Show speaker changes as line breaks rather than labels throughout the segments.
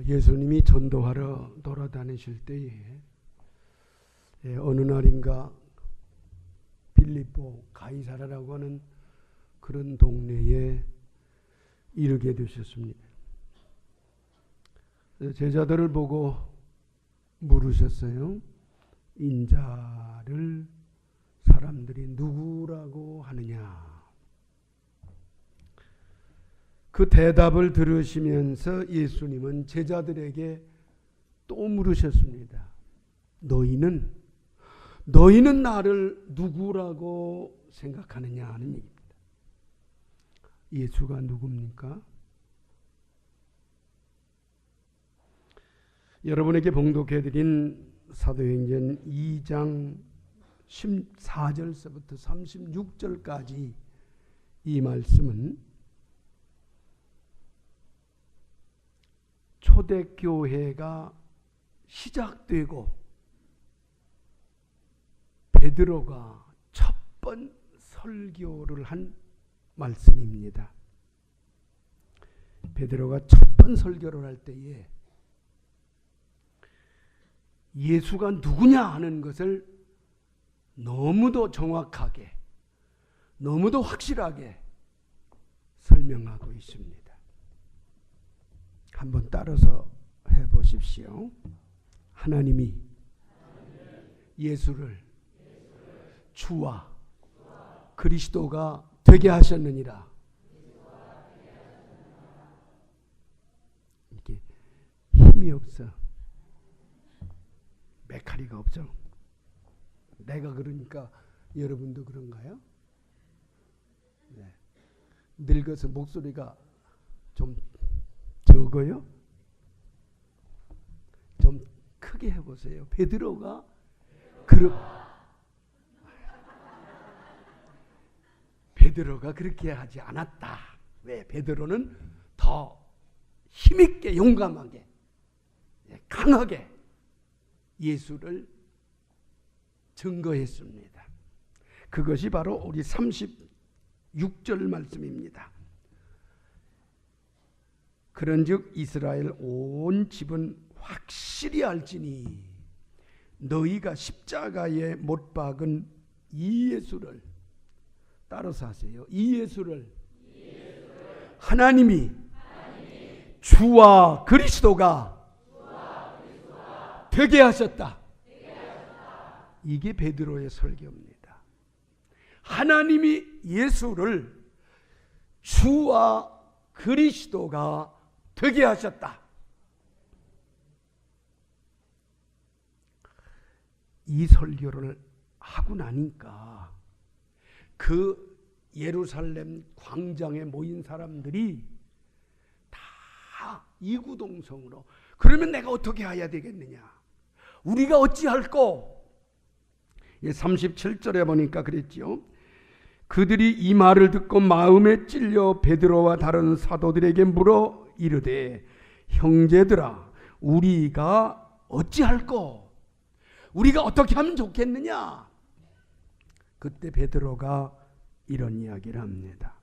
예수님이 전도하러 돌아다니실 때에 어느 날인가 빌립보 가이사라라고 하는 그런 동네에 이르게 되셨습니다. 제자들을 보고 물으셨어요. 인자를 사람들이 누구라고 하느냐? 그 대답을 들으시면서 예수님은 제자들에게 또 물으셨습니다. 너희는 나를 누구라고 생각하느냐 하는 얘기입니다. 예수가 누굽니까? 여러분에게 봉독해드린 사도행전 2장 14절서부터 36절까지 이 말씀은 초대교회가 시작되고 베드로가 첫 번 설교를 한 말씀입니다. 베드로가 첫 번 설교를 할 때에 예수가 누구냐 하는 것을 너무도 정확하게, 너무도 확실하게 설명하고 있습니다. 한번 따라서 해보십시오. 하나님이 예수를 주와 그리스도가 되게 하셨느니라. 이게 힘이 없어. 메카리가 없죠. 내가 그러니까 여러분도 그런가요? 네. 늙어서 목소리가 좀 적어요? 좀 크게 해보세요. 베드로가 그렇게 하지 않았다. 왜? 베드로는 더 힘있게, 용감하게, 강하게 예수를 증거했습니다. 그것이 바로 우리 36절 말씀입니다. 그런즉 이스라엘 온 집은 확실히 알지니 너희가 십자가에 못 박은 이 예수를, 따라서 하세요. 이 예수를 하나님이 주와 그리스도가 되게 하셨다. 이게 베드로의 설교입니다. 하나님이 예수를 주와 그리스도가 되게 하셨다. 이 설교를 하고 나니까 그 예루살렘 광장에 모인 사람들이 다 이구동성으로, 그러면 내가 어떻게 해야 되겠느냐? 우리가 어찌할꼬? 37절에 보니까 그랬지요. 그들이 이 말을 듣고 마음에 찔려 베드로와 다른 사도들에게 물어 이르되 형제들아 우리가 어찌할꼬? 우리가 어떻게 하면 좋겠느냐? 그때 베드로가 이런 이야기를 합니다.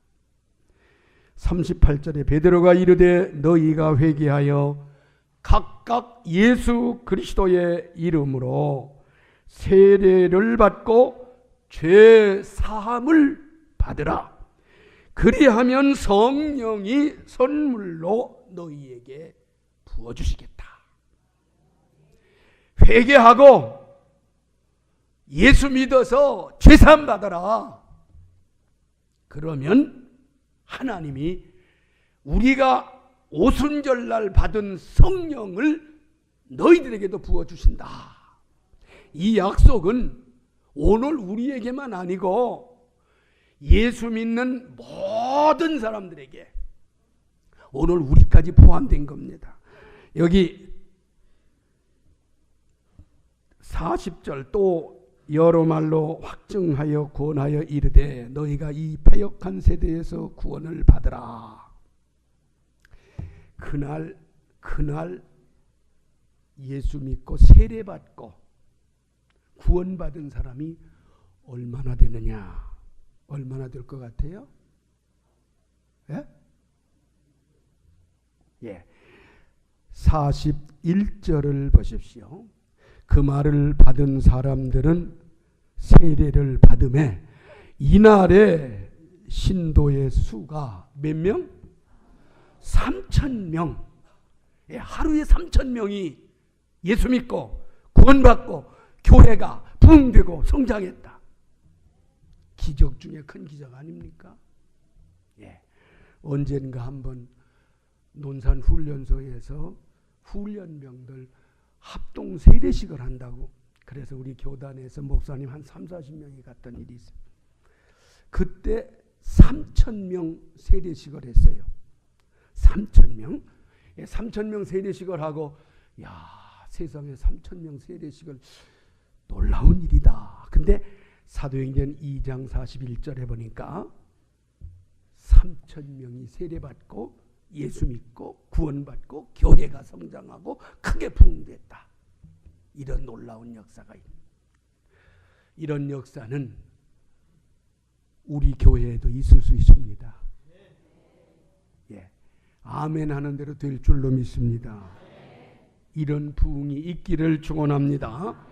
38절에 베드로가 이르되 너희가 회개하여 각각 예수 그리스도의 이름으로 세례를 받고 죄 사함을 받으라. 그리하면 성령이 선물로 너희에게 부어주시겠다. 회개하고 예수 믿어서 죄사함 받아라. 그러면 하나님이 우리가 오순절날 받은 성령을 너희들에게도 부어주신다. 이 약속은 오늘 우리에게만 아니고 예수 믿는 모든 사람들에게, 오늘 우리까지 포함된 겁니다. 여기 40절 또 여러 말로 확증하여 구원하여 이르되 너희가 이 패역한 세대에서 구원을 받으라. 그날 예수 믿고 세례받고 구원받은 사람이 얼마나 되느냐? 얼마나 될 것 같아요? 예? 41절을 보십시오. 그 말을 받은 사람들은 세례를 받음에 이날에 신도의 수가 몇 명? 3,000명. 하루에 3,000명이 예수 믿고 구원받고 교회가 부흥되고 성장했다. 기적 중에 큰 기적 아닙니까? 언젠가 한번 논산 훈련소에서 훈련병들 합동 세례식을 한다고, 그래서 우리 교단에서 목사님 한 30-40명이 갔던 일이 있어요. 그때 3,000명 세례식을 했어요. 3,000명? 3,000명 세례식을 하고, 세상에 3,000명 세례식을, 놀라운 일이다. 근데 사도행전 2장 41절에 보니까 3,000명이 세례받고 예수 믿고 구원받고 교회가 성장하고 크게 부흥됐다. 이런 놀라운 역사가 있습니다. 이런 역사는 우리 교회에도 있을 수 있습니다. 아멘 하는 대로 될 줄로 믿습니다. 이런 부흥이 있기를 축원합니다.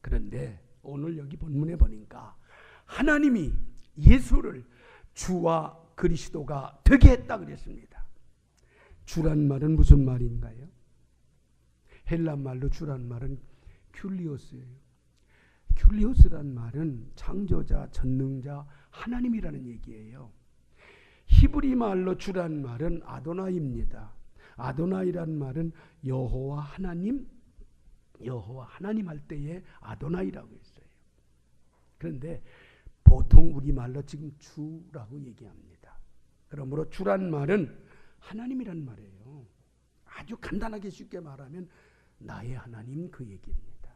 그런데 오늘 여기 본문에 보니까 하나님이 예수를 주와 그리스도가 되게 했다 그랬습니다. 주란 말은 무슨 말인가요? 헬라 말로 주란 말은 큐리오스예요. 큐리오스란 말은 창조자, 전능자, 하나님이라는 얘기예요. 히브리 말로 주란 말은 아도나이입니다. 아도나이란 말은 여호와 하나님 할 때에 아도나이라고 했어요. 그런데 보통 우리말로 지금 주라고 얘기합니다. 그러므로 주란 말은 하나님이란 말이에요. 아주 간단하게 쉽게 말하면 나의 하나님 그 얘기입니다.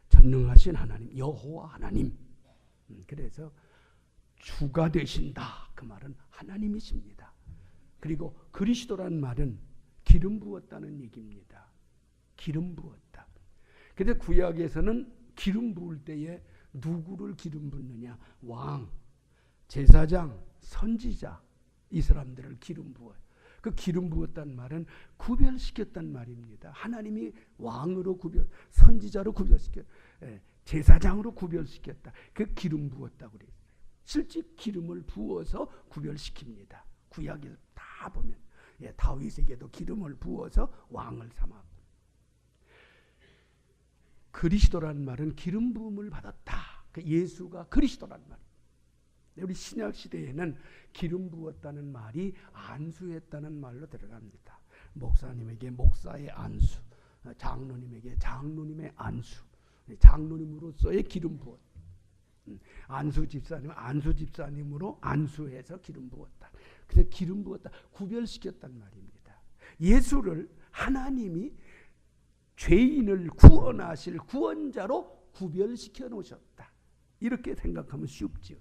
전능하신 하나님, 여호와 하나님. 그래서 주가 되신다. 그 말은 하나님이십니다. 그리고 그리스도란 말은 기름 부었다는 얘기입니다. 기름 부었다. 그런데 구약에서는 기름 부을 때에 누구를 기름 붓느냐? 왕, 제사장, 선지자, 이 사람들을 기름 부어요. 그 기름 부었단 말은 구별시켰단 말입니다. 하나님이 왕으로 선지자로 구별시켰, 제사장으로 구별시켰다. 그 기름 부었다고 그랬어요. 실제 기름을 부어서 구별시킵니다. 구약에서 다 보면 다윗에게도 기름을 부어서 왕을 삼았고, 그리스도란 말은 기름 부음을 받았다. 그 예수가 그리스도란 말이에요. 우리 신약 시대에는 기름 부었다는 말이 안수했다는 말로 들어갑니다. 목사님에게 목사의 안수, 장로님에게 장로님의 안수, 장로님으로서의 기름 부었다. 안수 집사님, 안수 집사님으로 안수해서 기름 부었다. 그래서 기름 부었다, 구별시켰단 말입니다. 예수를 하나님이 죄인을 구원하실 구원자로 구별시켜 놓으셨다. 이렇게 생각하면 쉽죠.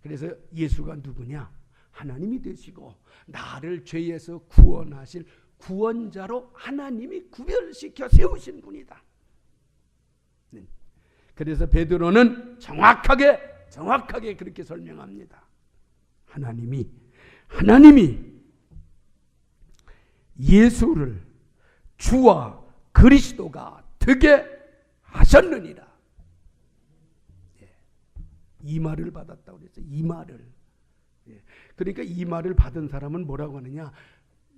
그래서 예수가 누구냐? 하나님이 되시고 나를 죄에서 구원하실 구원자로 하나님이 구별시켜 세우신 분이다. 그래서 베드로는 정확하게 그렇게 설명합니다. 하나님이 예수를 주와 그리스도가 되게 하셨느니라. 이 말을 받았다고 그랬어요. 이 말을. 그러니까 이 말을 받은 사람은 뭐라고 하느냐?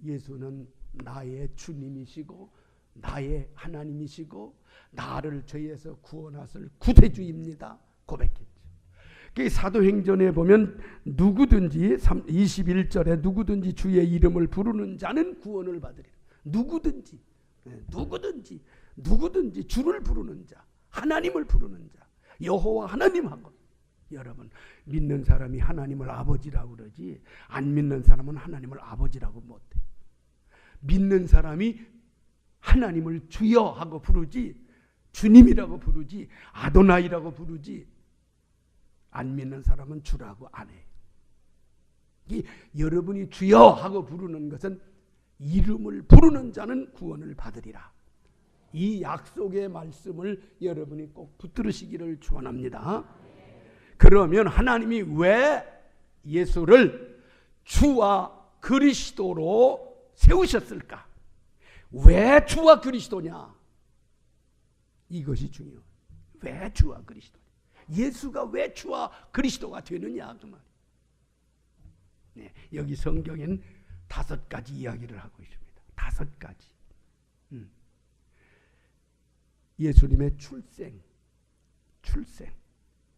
예수는 나의 주님이시고 나의 하나님이시고 나를 죄에서 구원하실 구세주입니다. 고백했죠. 사도행전에 보면 누구든지 21절에 누구든지 주의 이름을 부르는 자는 구원을 받으리라. 누구든지 주를 부르는 자, 하나님을 부르는 자, 여호와 하나님하고. 여러분, 믿는 사람이 하나님을 아버지라고 그러지 안 믿는 사람은 하나님을 아버지라고 못해. 믿는 사람이 하나님을 주여 하고 부르지 주님이라고 부르지 아도나이라고 부르지, 안 믿는 사람은 주라고 안 해. 여러분이 주여 하고 부르는 것은 이름을 부르는 자는 구원을 받으리라. 이 약속의 말씀을 여러분이 꼭 붙들으시기를 축원합니다. 그러면 하나님이 왜 예수를 주와 그리스도로 세우셨을까? 왜 주와 그리스도냐? 이것이 중요해요. 왜 주와 그리스도? 예수가 왜 주와 그리스도가 되느냐 그 말. 네, 여기 성경에는 5가지 이야기를 하고 있습니다. 5가지. 예수님의 출생,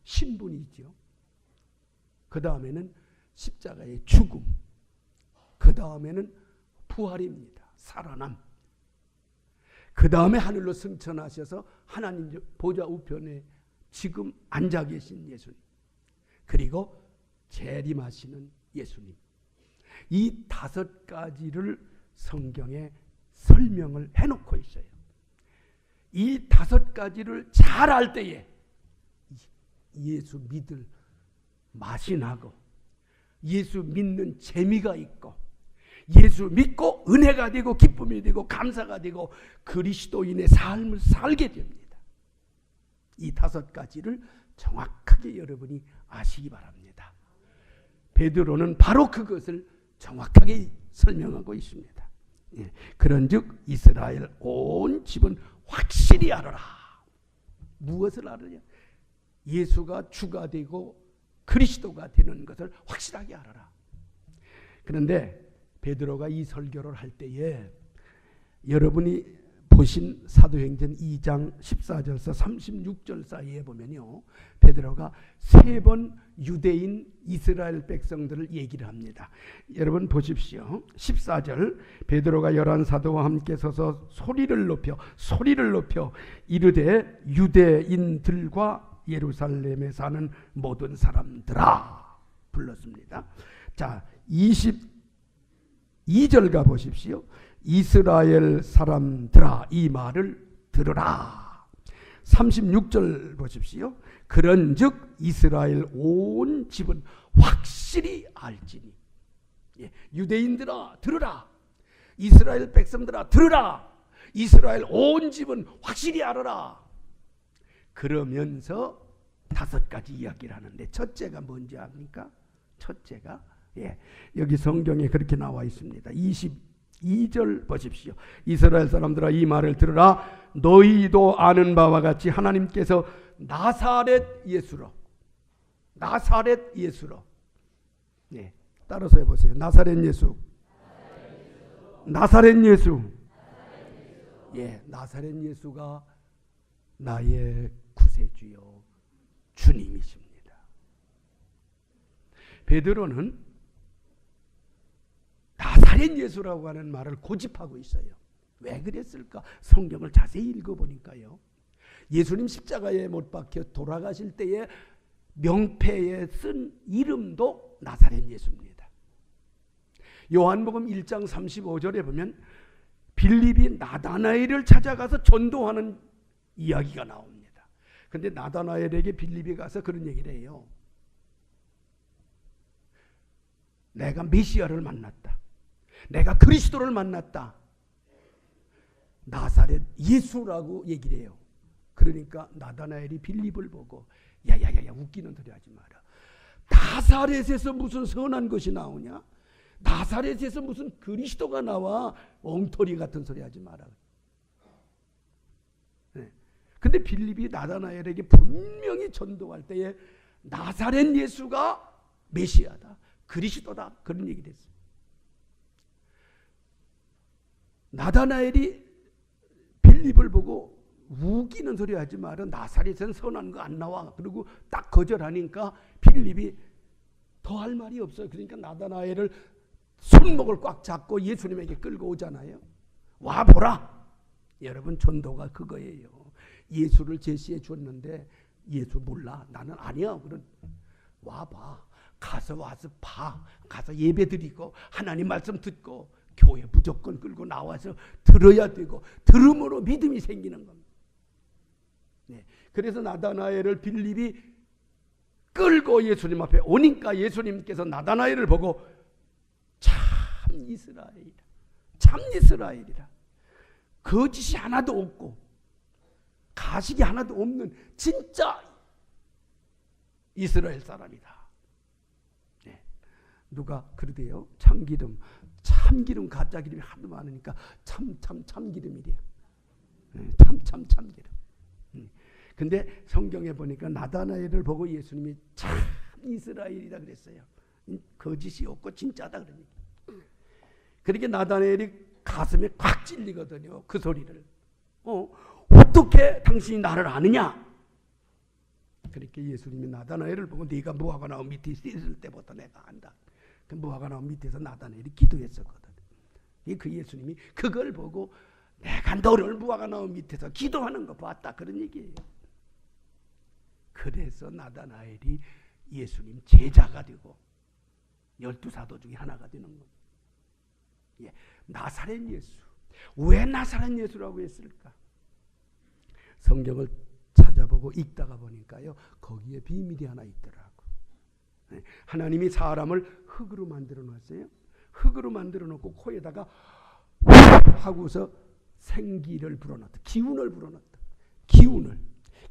신분이죠. 그 다음에는 십자가의 죽음, 그 다음에는 부활입니다. 살아남. 그 다음에 하늘로 승천하셔서 하나님 보좌 우편에 지금 앉아 계신 예수님, 그리고 재림하시는 예수님, 이 5가지를 성경에 설명을 해놓고 있어요. 이 5가지를 잘 알 때에 예수 믿을 맛이 나고, 예수 믿는 재미가 있고, 예수 믿고 은혜가 되고 기쁨이 되고 감사가 되고 그리스도인의 삶을 살게 됩니다. 이 5가지를 정확하게 여러분이 아시기 바랍니다. 베드로는 바로 그것을 정확하게 설명하고 있습니다. 예, 그런즉 이스라엘 온 집은 확실히 알아라. 무엇을 알으냐? 예수가 주가 되고 그리스도가 되는 것을 확실하게 알아라. 그런데 베드로가 이 설교를 할 때에 여러분이 보신 사도행전 2장 14절서 36절 사이에 보면요, 베드로가 3번 유대인 이스라엘 백성들을 얘기를 합니다. 여러분 보십시오. 14절, 베드로가 11사도와 함께 서서 소리를 높여 이르되 유대인들과 예루살렘에 사는 모든 사람들아 불렀습니다. 자, 22절 가보십시오. 이스라엘 사람들아 이 말을 들으라. 36절 보십시오. 그런즉 이스라엘 온 집은 확실히 알지니. 예, 유대인들아 들으라. 이스라엘 백성들아 들으라. 이스라엘 온 집은 확실히 알아라. 그러면서 5가지 이야기를 하는데, 첫째가 뭔지 압니까? 첫째가, 예, 여기 성경에 그렇게 나와 있습니다. 22절 보십시오. 이스라엘 사람들아 이 말을 들으라. 너희도 아는 바와 같이 하나님께서 나사렛 예수로, 네, 따라서 해보세요. 나사렛 예수. 예, 나사렛 예수가 나의 구세주요 주님이십니다. 베드로는 나사렛 예수라고 하는 말을 고집하고 있어요. 왜 그랬을까? 성경을 자세히 읽어보니까요, 예수님 십자가에 못 박혀 돌아가실 때에 명패에 쓴 이름도 나사렛 예수입니다. 요한복음 1장 35절에 보면 빌립이 나다나엘을 찾아가서 전도하는 이야기가 나옵니다. 근데 나다나엘에게 빌립이 가서 그런 얘기를 해요. 내가 메시아를 만났다. 내가 그리스도를 만났다. 나사렛 예수라고 얘기를 해요. 그러니까 나다나엘이 빌립을 보고 야야야야 웃기는 소리 하지 마라. 나사렛에서 무슨 선한 것이 나오냐? 나사렛에서 무슨 그리스도가 나와? 엉터리 같은 소리 하지 마라. 네. 근데 빌립이 나다나엘에게 분명히 전도할 때에 나사렛 예수가 메시아다, 그리스도다, 그런 얘기를 했어요. 나다나엘이 빌립을 보고 우기는 소리 하지 마라. 나사렛은 선한 거 안 나와. 그리고 딱 거절하니까 빌립이 더 할 말이 없어요. 그러니까 나다나엘을 손목을 꽉 잡고 예수님에게 끌고 오잖아요. 와보라. 여러분, 전도가 그거예요. 예수를 제시해 줬는데 예수 몰라. 나는 아니야. 그런 와봐. 와서 봐. 가서 예배 드리고 하나님 말씀 듣고 교회 무조건 끌고 나와서 들어야 되고, 들음으로 믿음이 생기는 겁니다. 네. 그래서 나다나엘을 빌립이 끌고 예수님 앞에 오니까 예수님께서 나다나엘을 보고 참 이스라엘이라. 거짓이 하나도 없고 가식이 하나도 없는 진짜 이스라엘 사람이다. 네. 누가 그러대요. 참기름 참 참기름, 가짜 기름이 하도 많으니까 참기름이래요. 참기름. 근데 성경에 보니까 나다나엘을 보고 예수님이 참 이스라엘이다 그랬어요. 거짓이 없고 진짜다 그러니까. 그렇게 나다나엘이 가슴에 꽉 찔리거든요. 그 소리를. 어떻게 당신이 나를 아느냐? 그렇게 예수님이 나다나엘을 보고 네가 무화과나무 밑에 있을 때부터 내가 안다. 그 무화과나무 밑에서 나다나엘이 기도했었거든. 그 예수님이 그걸 보고 내가 너를 무화과나무 밑에서 기도하는 거 봤다 그런 얘기예요. 그래서 나다나엘이 예수님 제자가 되고 12사도 중에 하나가 되는 겁니다. 예, 나사렛 예수. 왜 나사렛 예수라고 했을까? 성경을 찾아보고 읽다가 보니까요, 거기에 비밀이 하나 있더라고. 하나님이 사람을 흙으로 만들어 놨어요. 흙으로 만들어 놓고 코에다가 하고서 생기를 불어넣었다. 기운을 불어넣었다.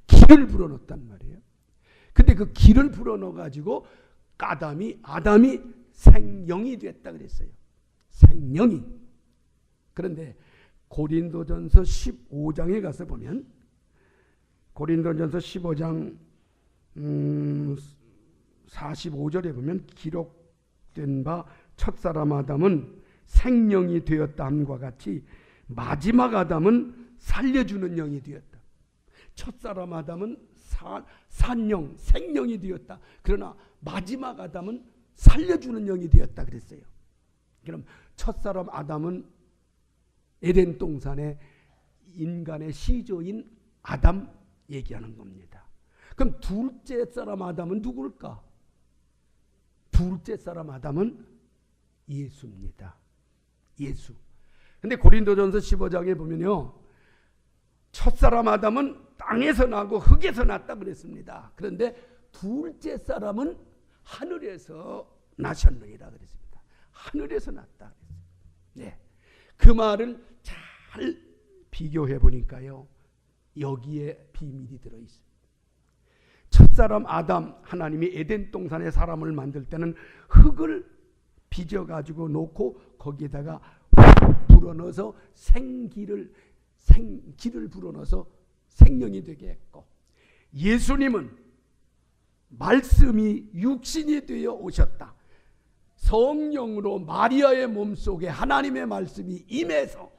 기를 불어넣었단 말이에요. 근데 그 기를 불어넣어 가지고 아담이 생명이 됐다 그랬어요. 생명이. 그런데 고린도전서 15장에 가서 보면, 고린도전서 15장 45절에 보면 기록된 바 첫사람 아담은 생명이 되었다 함과 같이 마지막 아담은 살려주는 영이 되었다. 첫사람 아담은 산영, 생명이 되었다. 그러나 마지막 아담은 살려주는 영이 되었다 그랬어요. 그럼 첫사람 아담은 에덴 동산의 인간의 시조인 아담 얘기하는 겁니다. 그럼 둘째 사람 아담은 누굴까? 둘째 사람 아담은 예수입니다. 예수. 근데 고린도전서 15장에 보면요, 첫사람 아담은 땅에서 나고 흙에서 났다 그랬습니다. 그런데 둘째 사람은 하늘에서 나셨느니라 그랬습니다. 하늘에서 났다 그랬어요. 네. 그 말을 잘 비교해 보니까요, 여기에 비밀이 들어있어요. 첫사람 아담, 하나님이 에덴 동산에 사람을 만들 때는 흙을 빚어가지고 놓고 거기에다가 불어넣어서 생기를 불어넣어서 생명이 되게 했고, 예수님은 말씀이 육신이 되어 오셨다. 성령으로 마리아의 몸속에 하나님의 말씀이 임해서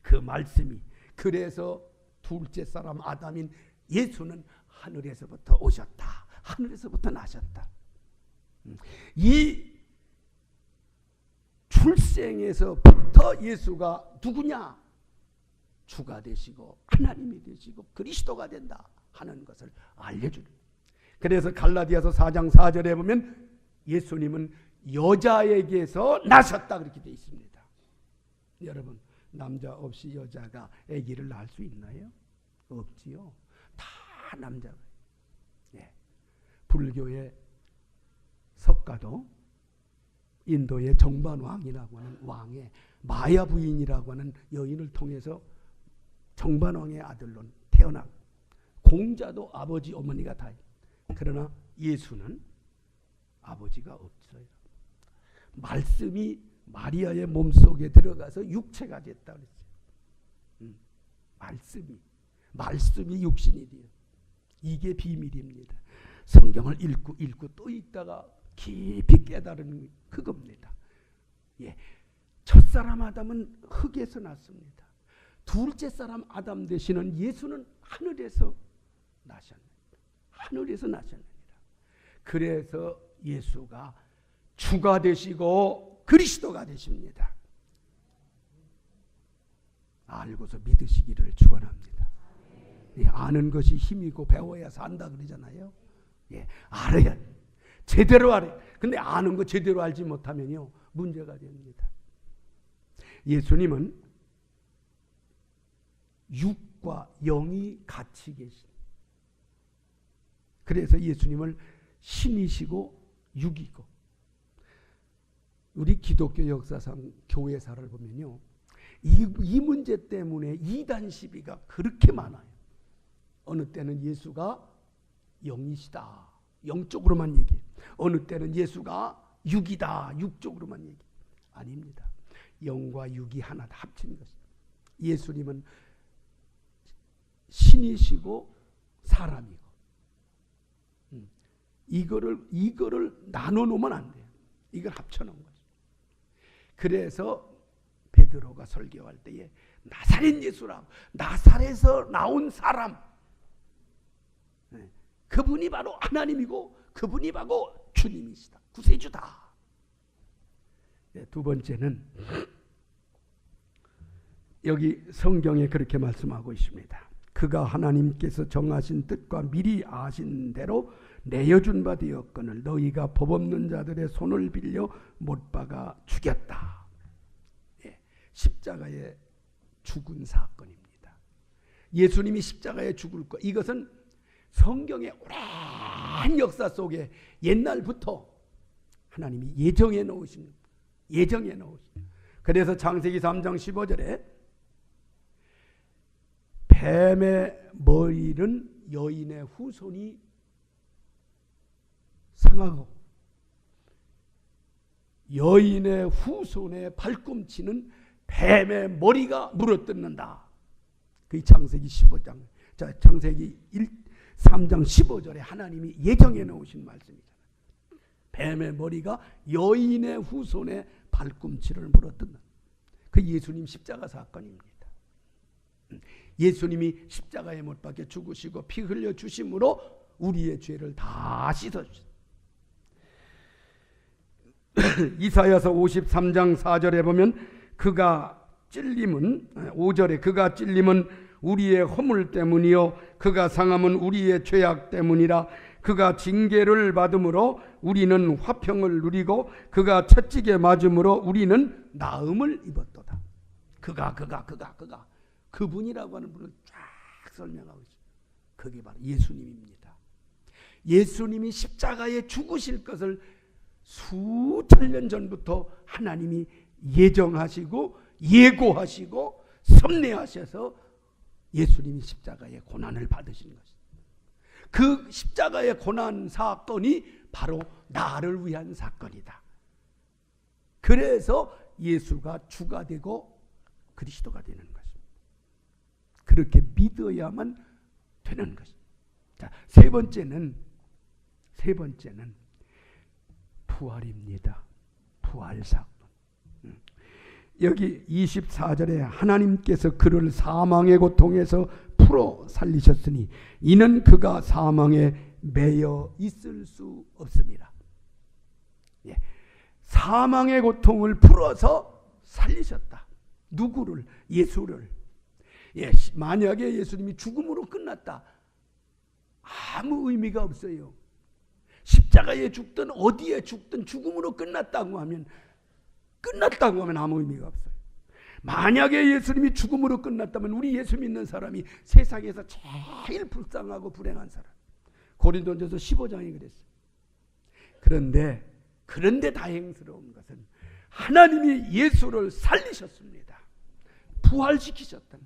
그 말씀이, 그래서 둘째 사람 아담인 예수는 하늘에서부터 오셨다. 하늘에서부터 나셨다. 이 출생에서부터 예수가 누구냐? 주가 되시고 하나님이 되시고 그리스도가 된다 하는 것을 알려주는. 그래서 갈라디아서 4장 4절에 보면 예수님은 여자에게서 나셨다 그렇게 되어 있습니다. 여러분, 남자 없이 여자가 아기를 낳을 수 있나요? 없지요. 다 남자가. 예. 불교의 석가도 인도의 정반왕이라고 하는 왕의 마야 부인이라고 하는 여인을 통해서 정반왕의 아들로 태어난, 공자도 아버지 어머니가 다. 그러나 예수는 아버지가 없어요. 말씀이 마리아의 몸속에 들어가서 육체가 됐다 그랬어요. 말씀이 육신이 돼요. 이게 비밀입니다. 성경을 읽고 또 읽다가 깊이 깨달은 그겁니다. 예. 첫사람 아담은 흙에서 났습니다. 둘째 사람 아담 되시는 예수는 하늘에서 나셨습니다. 하늘에서 나셨습니다. 그래서 예수가 주가 되시고 그리스도가 되십니다. 알고서 믿으시기를 축원합니다. 예, 아는 것이 힘이고 배워야 산다 그러잖아요. 예, 알아야 돼. 제대로 알아야 돼. 근데 아는 거 제대로 알지 못하면요, 문제가 됩니다. 예수님은 육과 영이 같이 계신. 그래서 예수님을 신이시고 육이고. 우리 기독교 역사상 교회사를 보면요, 이 문제 때문에 이단 시비가 그렇게 많아요. 어느 때는 예수가 영이시다, 영적으로만 얘기해요. 어느 때는 예수가 육이다, 육적으로만 얘기해요. 아닙니다. 영과 육이 하나 다 합친 것입니다. 예수님은 신이시고 사람이고, 이거를 나눠 놓으면 안 돼요. 이걸 합쳐 놓은 거죠. 그래서 베드로가 설교할 때에 나사렛 예수라고, 나사렛에서 나온 사람, 그분이 바로 하나님이고 그분이 바로 주님이시다, 구세주다. 두 번째는 여기 성경에 그렇게 말씀하고 있습니다. 그가 하나님께서 정하신 뜻과 미리 아신 대로 내어준 바 되었거늘 너희가 법 없는 자들의 손을 빌려 못 박아 죽였다. 십자가에 죽은 사건입니다. 예수님이 십자가에 죽을 것, 이것은 성경의 오랜 역사 속에 옛날부터 하나님이 예정해 놓으신. 그래서 창세기 3장 15절에 뱀의 머리는 여인의 후손이 상하고 여인의 후손의 발꿈치는 뱀의 머리가 물어뜯는다. 그게 창세기 15장. 자, 창세기 3장 15절에 하나님이 예정해 놓으신 말씀이잖아요. 뱀의 머리가 여인의 후손의 발꿈치를 물어뜯는, 그 예수님 십자가 사건입니다. 예수님이 십자가에 못 박혀 죽으시고 피 흘려 주심으로 우리의 죄를 다 씻어주셨다. 이사야서 53장 4절에 보면 그가 찔림은, 5절에 그가 찔림은 우리의 허물 때문이요 그가 상함은 우리의 죄악 때문이라. 그가 징계를 받음으로 우리는 화평을 누리고 그가 채찍에 맞음으로 우리는 나음을 입었도다. 그가 그분이라고 하는 분을 쫙 설명하고 있어요. 그게 바로 예수님입니다. 예수님이 십자가에 죽으실 것을 수천 년 전부터 하나님이 예정하시고 예고하시고 섭리하셔서 예수님이 십자가의 고난을 받으신 것입니다. 그 십자가의 고난 사건이 바로 나를 위한 사건이다. 그래서 예수가 주가 되고 그리스도가 되는 것입니다. 그렇게 믿어야만 되는 것입니다. 자, 세 번째는 부활입니다. 부활 사건. 여기 24절에 하나님께서 그를 사망의 고통에서 풀어 살리셨으니 이는 그가 사망에 매여 있을 수 없습니다. 사망의 고통을 풀어서 살리셨다. 누구를? 예수를. 만약에 예수님이 죽음으로 끝났다, 아무 의미가 없어요. 십자가에 죽든 어디에 죽든 죽음으로 끝났다고 하면 아무 의미가 없어요. 만약에 예수님이 죽음으로 끝났다면 우리 예수 믿는 사람이 세상에서 제일 불쌍하고 불행한 사람. 고린도전서 15장이 그랬어요. 그런데 다행스러운 것은 하나님이 예수를 살리셨습니다. 부활시키셨다.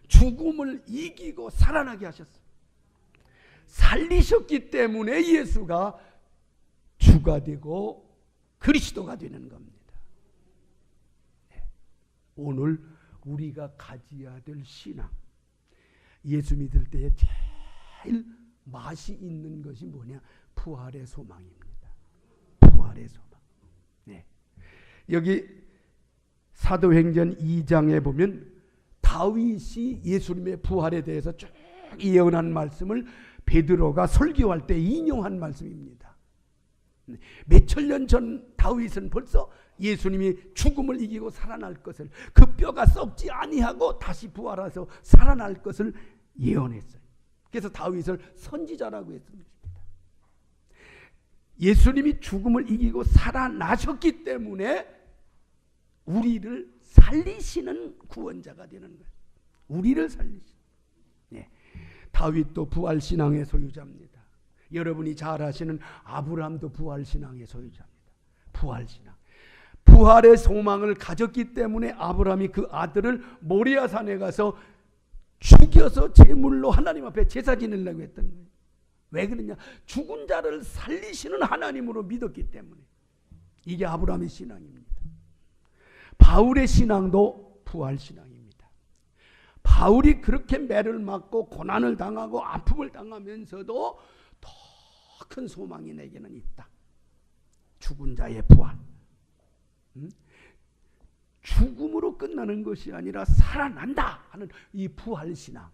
죽음을 이기고 살아나게 하셨어요. 살리셨기 때문에 예수가 주가 되고 그리스도가 되는 겁니다. 오늘 우리가 가져야 될 신앙, 예수 믿을 때에 제일 맛이 있는 것이 뭐냐? 부활의 소망입니다. 부활의 소망. 여기 사도행전 2장에 보면 다윗이 예수님의 부활에 대해서 쭉 예언한 말씀을 베드로가 설교할 때 인용한 말씀입니다. 몇천 년 전 다윗은 벌써 예수님이 죽음을 이기고 살아날 것을, 그 뼈가 썩지 아니하고 다시 부활해서 살아날 것을 예언했어요. 그래서 다윗을 선지자라고 했습니다. 예수님이 죽음을 이기고 살아나셨기 때문에 우리를 살리시는 구원자가 되는 거예요. 우리를 살리시는. 다윗도 부활신앙의 소유자입니다. 여러분이 잘 아시는 아브라함도 부활신앙의 소유자입니다. 부활신앙. 부활의 소망을 가졌기 때문에 아브라함이 그 아들을 모리아산에 가서 죽여서 제물로 하나님 앞에 제사 지내려고 했던 거예요. 왜 그러냐? 죽은 자를 살리시는 하나님으로 믿었기 때문에. 이게 아브라함의 신앙입니다. 바울의 신앙도 부활신앙입니다. 바울이 그렇게 매를 맞고 고난을 당하고 아픔을 당하면서도 더 큰 소망이 내게는 있다. 죽은 자의 부활. 죽음으로 끝나는 것이 아니라 살아난다 하는 이 부활신앙.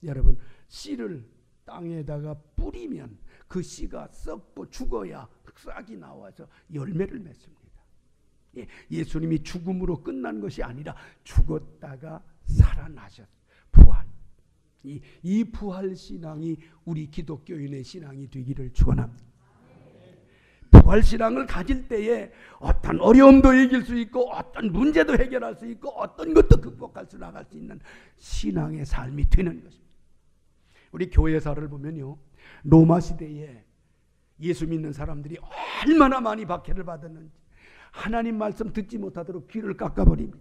여러분, 씨를 땅에다가 뿌리면 그 씨가 썩고 죽어야 싹이 나와서 열매를 맺습니다. 예수님이 죽음으로 끝난 것이 아니라 죽었다가 살아나셨어요. 부활. 이 부활신앙이 우리 기독교인의 신앙이 되기를 축원합니다. 부활신앙을 가질 때에 어떤 어려움도 이길 수 있고 어떤 문제도 해결할 수 있고 어떤 것도 극복할 수 나갈 수 있는 신앙의 삶이 되는 것입니다. 우리 교회사를 보면요, 로마 시대에 예수 믿는 사람들이 얼마나 많이 박해를 받았는지, 하나님 말씀 듣지 못하도록 귀를 깎아버립니다.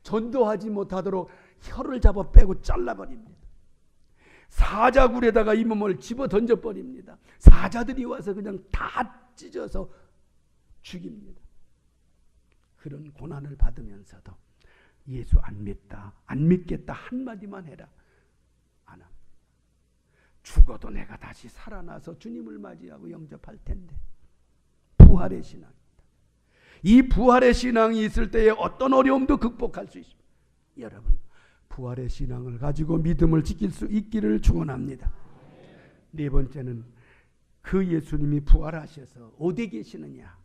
전도하지 못하도록 혀를 잡아 빼고 잘라버립니다. 사자굴에다가 이 몸을 집어 던져버립니다. 사자들이 와서 그냥 다 찢어서 죽입니다. 그런 고난을 받으면서도 예수 안 믿다, 안 믿겠다 한마디만 해라. 안 합니다. 죽어도 내가 다시 살아나서 주님을 맞이하고 영접할 텐데. 부활의 신앙입니다. 이 부활의 신앙이 있을 때에 어떤 어려움도 극복할 수 있습니다. 여러분, 부활의 신앙을 가지고 믿음을 지킬 수 있기를 축원합니다. 네 번째는 그 예수님이 부활하셔서 어디 계시느냐?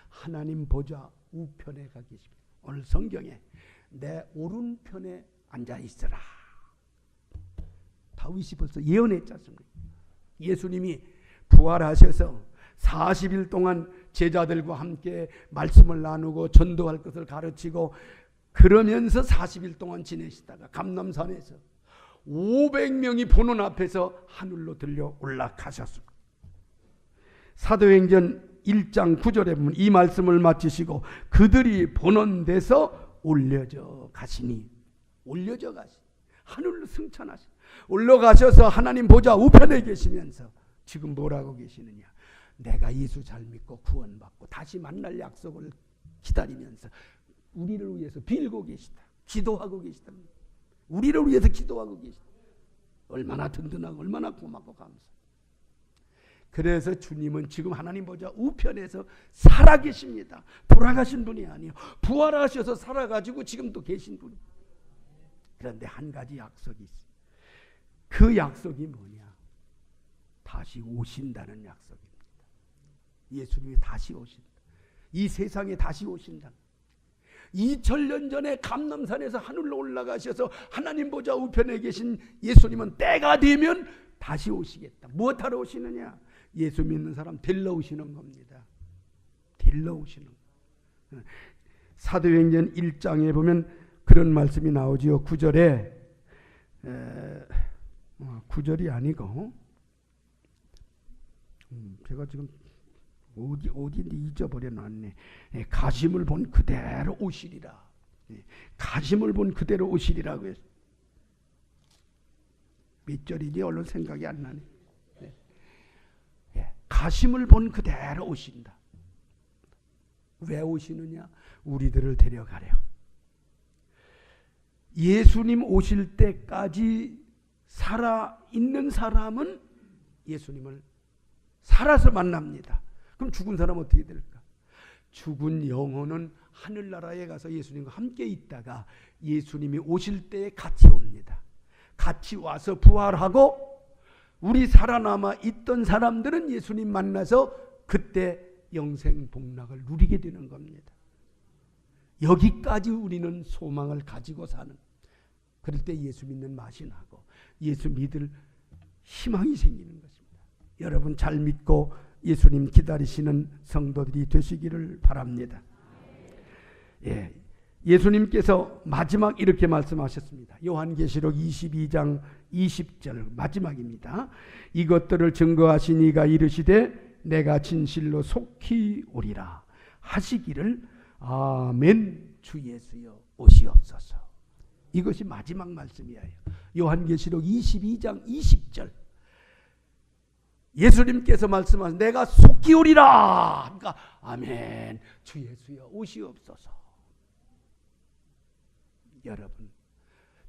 하나님 보좌 우편에 가 계십니다. 오늘 성경에 내 오른편에 앉아 있으라. 다윗이 벌써 예언했지 않습니까? 예수님이 부활하셔서 40일 동안 제자들과 함께 말씀을 나누고 전도할 것을 가르치고 그러면서 40일 동안 지내시다가 감람산에서 500명이 보는 앞에서 하늘로 들려 올라가셨습니다. 사도행전 1장 9절에 보면 이 말씀을 마치시고 그들이 보는 데서 올려져 가시니, 올려져 가시니, 하늘로 승천하시니, 올라가셔서 하나님 보좌 우편에 계시면서 지금 뭐라고 계시느냐? 내가 예수 잘 믿고 구원받고 다시 만날 약속을 기다리면서 우리를 위해서 빌고 계시다. 기도하고 계시다. 우리를 위해서 기도하고 계시다. 얼마나 든든하고 얼마나 고맙고 감사합니다. 그래서 주님은 지금 하나님 보좌 우편에서 살아계십니다. 돌아가신 분이 아니에요. 부활하셔서 살아가지고 지금도 계신 분이에요. 그런데 한 가지 약속이 있어요. 그 약속이 뭐냐? 다시 오신다는 약속입니다. 예수님이 다시 오신다. 이 세상에 다시 오신다. 2000년 전에 감람산에서 하늘로 올라가셔서 하나님 보좌 우편에 계신 예수님은 때가 되면 다시 오시겠다. 무엇하러 오시느냐? 예수 믿는 사람 데리러 오시는 겁니다. 데리러 오시는 거. 사도행전 1장에 보면 그런 말씀이 나오지요. 9절에 9절이 아니고 제가 지금 어디인데 잊어버려 놨네. 가심을 본 그대로 오시리라. 가심을 본 그대로 오시리라고 했어요. 몇 절이지? 얼른 생각이 안 나네. 가심을 본 그대로 오신다. 왜 오시느냐? 우리들을 데려가려. 예수님 오실 때까지 살아있는 사람은 예수님을 살아서 만납니다. 그럼 죽은 사람은 어떻게 될까? 죽은 영혼은 하늘나라에 가서 예수님과 함께 있다가 예수님이 오실 때에 같이 옵니다. 같이 와서 부활하고 우리 살아남아 있던 사람들은 예수님 만나서 그때 영생 복락을 누리게 되는 겁니다. 여기까지 우리는 소망을 가지고 사는, 그럴 때 예수 믿는 맛이 나고 예수 믿을 희망이 생기는 것입니다. 여러분 잘 믿고 예수님 기다리시는 성도들이 되시기를 바랍니다. 예수님께서 마지막 이렇게 말씀하셨습니다. 요한계시록 22장 20절 마지막입니다. 이것들을 증거하신 이가 이르시되 내가 진실로 속히 오리라 하시기를 아멘. 주 예수여 오시옵소서. 이것이 마지막 말씀이에요. 요한계시록 22장 20절 예수님께서 말씀하신 내가 속히 오리라. 그러니까 아멘. 주 예수여 오시옵소서. 여러분,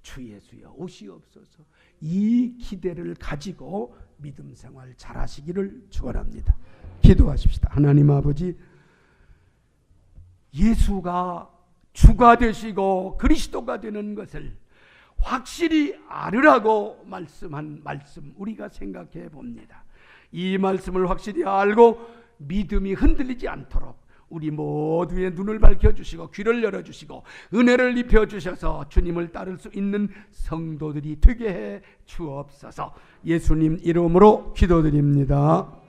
주 예수여 오시옵소서. 이 기대를 가지고 믿음 생활 잘하시기를 축원합니다. 기도하십시다. 하나님 아버지, 예수가 주가 되시고 그리스도가 되는 것을 확실히 알으라고 말씀한 말씀 우리가 생각해 봅니다. 이 말씀을 확실히 알고 믿음이 흔들리지 않도록 우리 모두의 눈을 밝혀주시고 귀를 열어주시고 은혜를 입혀주셔서 주님을 따를 수 있는 성도들이 되게 해 주옵소서. 예수님 이름으로 기도드립니다.